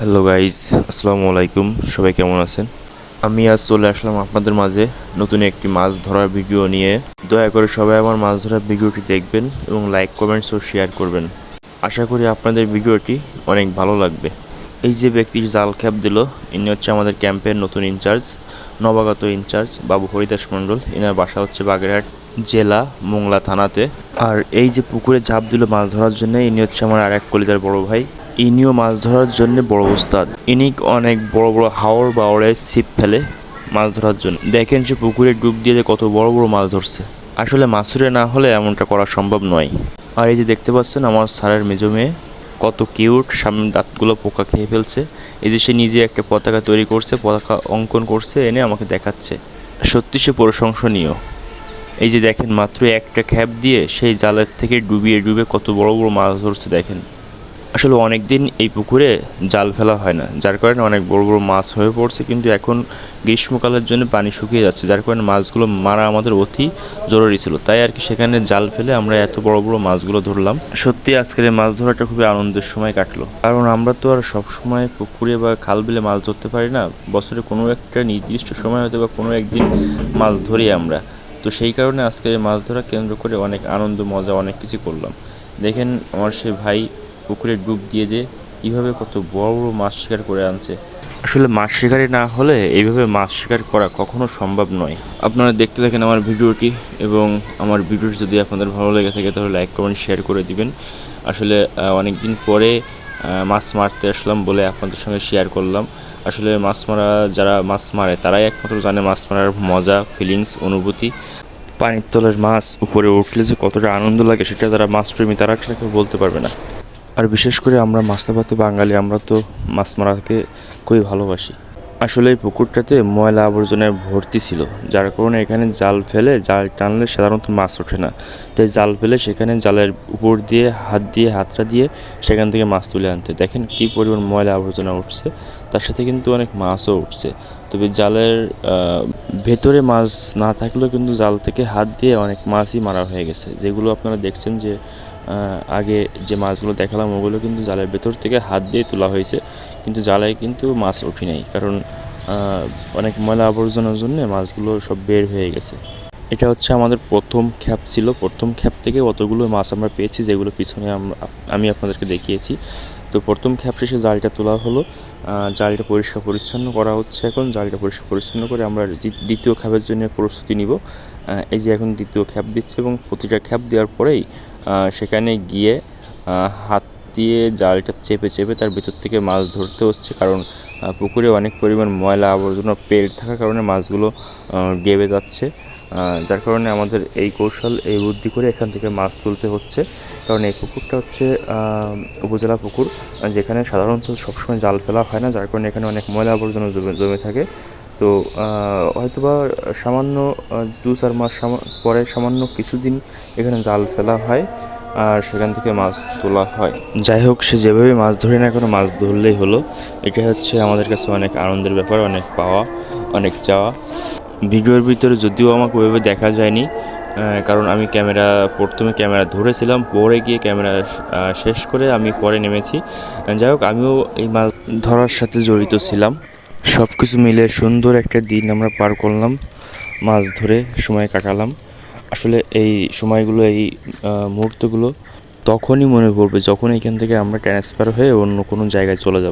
Hello guys, আসসালামু আলাইকুম। সবাই কেমন আছেন? আমি আজ চলে আসলাম আপনাদের মাঝে নতুন একটি মাছ ধরার ভিডিও নিয়ে। দয়া করে সবাই আমার মাছ ধরার ভিডিওটি দেখবেন এবং লাইক, কমেন্টস ও শেয়ার করবেন। আশা করি আপনাদের ভিডিওটি অনেক ভালো লাগবে। এই যে ব্যক্তি জাল খ্যাপ দিল, ইনি হচ্ছে আমাদের ক্যাম্পের নতুন ইনচার্জ, নবাগত ইনচার্জ বাবু হরিদাস মণ্ডল। এনার বাসা হচ্ছে বাগেরহাট জেলা মোংলা থানাতে। আর এই যে পুকুরে ঝাঁপ দিল মাছ ধরার জন্য, ইনি হচ্ছে আমার আর এক কলিজার বড় ভাই। ইনিও মাছ ধরার জন্য বড় ওস্তাদ। ইনি অনেক বড় বড় হাওর বাওড়ে ছিপ ফেলে মাছ ধরার জন্য। দেখেন সে পুকুরে ডুব দিয়ে কত বড় বড় মাছ ধরছে। আসলে মাছুরে না হলে এমনটা করা সম্ভব নয়। আর এই যে দেখতে পাচ্ছেন আমার স্যারের মেজো মেয়ে, কত কিউট, সামনে দাঁতগুলো পোকা খেয়ে ফেলছে। এই যে সে নিজে একটা পতাকা তৈরি করছে, পতাকা অঙ্কন করছে, এনে আমাকে দেখাচ্ছে। সত্যি সে প্রশংসনীয়। এই যে দেখেন মাত্র একটা খ্যাপ দিয়ে সেই জালের থেকে ডুবিয়ে কত বড় বড় মাছ ধরছে দেখেন। আসলে অনেক দিন এই পুকুরে জাল ফেলা হয় না, যার কারণে অনেক বড় বড় মাছ হয়ে পড়ছে। কিন্তু এখন গ্রীষ্মকালের জন্য পানি শুকিয়ে যাচ্ছে, যার কারণে মাছগুলো মারা আমাদের অতি জরুরি ছিল। তাই আর কি সেখানে জাল ফেলে আমরা এত বড় বড় মাছগুলো ধরলাম। সত্যি আজকের এই মাছ ধরাটা খুবই আনন্দের সময় কাটলো। কারণ আমরা তো আর সব সময় পুকুরে বা খাল বিলে মাছ ধরতে পারি না। বছরে কোনো একটা নির্দিষ্ট সময় হয়তো বা কোনো একদিন মাছ ধরি আমরা। তো সেই কারণে আজকের এই মাছ ধরা কেন্দ্র করে অনেক আনন্দ, মজা, অনেক কিছু করলাম। দেখেন আমার সে ভাই পুকুরে ডুব দিয়ে কীভাবে কত বড় বড় মাছ শিকার করে আনছে। আসলে মাছ শিকারি না হলে এইভাবে মাছ শিকার করা কখনো সম্ভব নয়। আপনারা দেখতে থাকেন আমার ভিডিওটি, এবং আমার ভিডিওটি যদি আপনাদের ভালো লেগে থাকে তাহলে লাইক, কমেন্ট, শেয়ার করে দিবেন। আসলে অনেক দিন পরে মাছ মারতে আসলাম বলে আপনাদের সঙ্গে শেয়ার করলাম। আসলে মাছ মারা, যারা মাছ মারে তারাই একমাত্র জানে মাছ মারার মজা, ফিলিংস, অনুভূতি। পানির তলের মাছ উপরে উঠলে যে কতটা আনন্দ লাগে সেটা যারা মাছপ্রেমী তারা কেউ বলতে পারবে না। আর বিশেষ করে আমরা মাছলাপাতে বাঙালি, আমরা তো মাছ মারাকে খুবই ভালোবাসি। আসলে এই পুকুরটাতে ময়লা আবর্জনায় ভর্তি ছিল, যার কারণে এখানে জাল ফেলে জাল টানলে সাধারণত মাছ ওঠে না। তাই জাল ফেলে সেখানে জালের উপর দিয়ে হাতটা দিয়ে সেখান থেকে মাছ তুলে আনতে। দেখেন কী পরিমাণ ময়লা আবর্জনা উঠছে, তার সাথে কিন্তু অনেক মাছও উঠছে। তবে জালের ভেতরে মাছ না থাকলেও কিন্তু জাল থেকে হাত দিয়ে অনেক মাছই মারা হয়ে গেছে। যেগুলো আপনারা দেখছেন যে আগে যে মাছগুলো দেখালাম ওগুলো কিন্তু জালের ভেতর থেকে হাত দিয়ে তোলা হয়েছে, কিন্তু জালে কিন্তু মাছ ওঠে নাই। কারণ অনেক ময়লা আবর্জনার জন্য মাছগুলো সব বের হয়ে গেছে। এটা হচ্ছে আমাদের প্রথম খ্যাপ ছিল। প্রথম খ্যাপ থেকে অতগুলো মাছ আমরা পেয়েছি, যেগুলো পিছনে আমি আপনাদেরকে দেখিয়েছি। তো প্রথম খ্যাপ শেষে জালটা তোলা হলো, জালটা পরিষ্কার পরিচ্ছন্ন করা হচ্ছে। এখন জালটা পরিষ্কার পরিচ্ছন্ন করে আমরা দ্বিতীয় খ্যাপের জন্য প্রস্তুতি নিব। এই যে এখন দ্বিতীয় খ্যাপ দিচ্ছে, এবং প্রতিটা খ্যাপ দেওয়ার পরেই সেখানে গিয়ে হাত দিয়ে জালটা চেপে তার ভিতর থেকে মাছ ধরতে হচ্ছে। কারণ পুকুরে অনেক পরিমাণ ময়লা আবর্জনা পেট থাকার কারণে মাছগুলো ডেবে যাচ্ছে, যার কারণে আমাদের এই কৌশল, এই বুদ্ধি করে এখান থেকে মাছ তুলতে হচ্ছে। কারণ এই পুকুরটা হচ্ছে উপজেলা পুকুর, যেখানে সাধারণত সবসময় জাল ফেলা হয় না, যার কারণে এখানে অনেক ময়লা আবর্জনা জমে থাকে। তো হয়তোবা সামান্য 2-4 মাস পরে সামান্য কিছুদিন এখানে জাল ফেলা হয়, আর সেখান থেকে মাছ তোলা হয়। যাই হোক, সে যেভাবে মাছ ধরে না কেন মাছ ধরলেই হলো। এটা হচ্ছে আমাদের কাছে অনেক আনন্দের ব্যাপার, অনেক পাওয়া, অনেক চাওয়া। ভিডিওর ভিতরে যদিও আমাকে ওইভাবে দেখা যায়নি, কারণ আমি প্রথমে ক্যামেরা ধরেছিলাম, পরে গিয়ে ক্যামেরা শেষ করে আমি পরে নেমেছি। যাই হোক, আমিও এই মাছ ধরার সাথে জড়িত ছিলাম। সব কিছু মিলে সুন্দর একটা দিন আমরা পার করলাম, মাছ ধরে সময় কাটালাম। আসলে এই সময়গুলো, এই মুহূর্তগুলো তখনই মনে পড়বে যখন এখান থেকে আমরা ট্রান্সফার হয়ে অন্য কোনো জায়গায় চলে যাব।